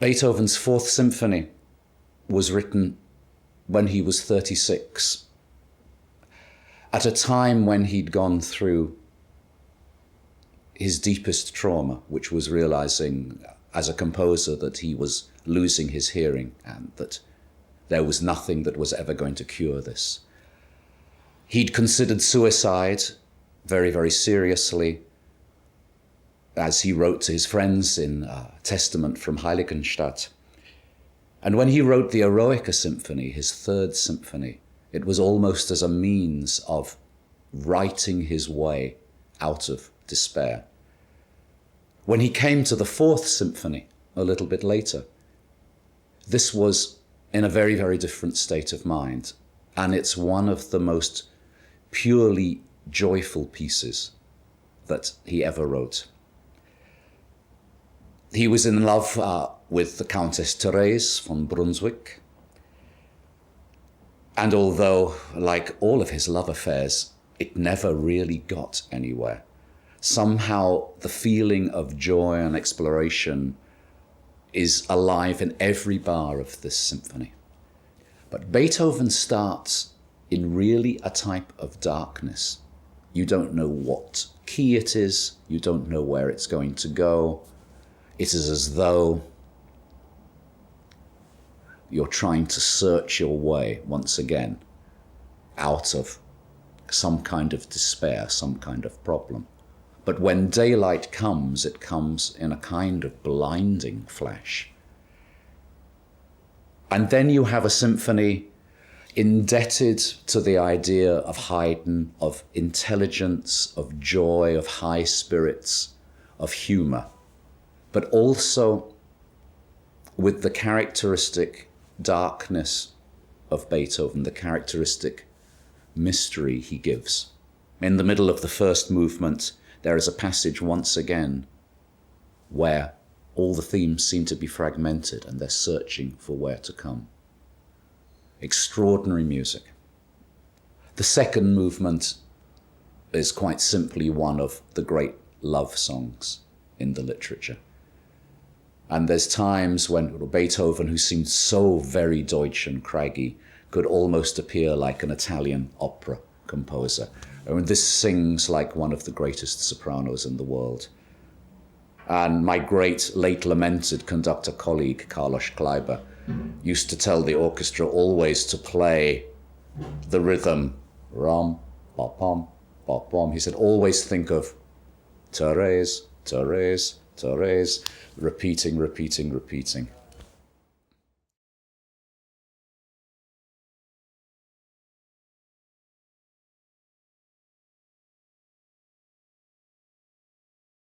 Beethoven's Fourth Symphony was written when he was 36, at a time when he'd gone through his deepest trauma, which was realizing as a composer that he was losing his hearing and that there was nothing that was ever going to cure this. He'd considered suicide very, very seriously, as he wrote to his friends in Testament from Heiligenstadt. And when he wrote the Eroica Symphony, his third symphony, it was almost as a means of writing his way out of despair. When he came to the Fourth Symphony a little bit later, this was in a very, very different state of mind. And it's one of the most purely joyful pieces that he ever wrote. He was in love with the Countess Therese von Brunswick. And although, like all of his love affairs, it never really got anywhere, somehow the feeling of joy and exploration is alive in every bar of this symphony. But Beethoven starts in really a type of darkness. You don't know what key it is, you don't know where it's going to go. It is as though you're trying to search your way once again out of some kind of despair, some kind of problem. But when daylight comes, it comes in a kind of blinding flash. And then you have a symphony indebted to the idea of Haydn, of intelligence, of joy, of high spirits, of humor, but also with the characteristic darkness of Beethoven, the characteristic mystery he gives. In the middle of the first movement, there is a passage once again where all the themes seem to be fragmented and they're searching for where to come. Extraordinary music. The second movement is quite simply one of the great love songs in the literature. And there's times when Beethoven, who seemed so very Deutsch and craggy, could almost appear like an Italian opera composer. And this sings like one of the greatest sopranos in the world. And my great late lamented conductor colleague, Carlos Kleiber, used to tell the orchestra always to play the rhythm, rom, pa pom, pa pom. He said, always think of Therese, Therese, Therese, repeating, repeating, repeating.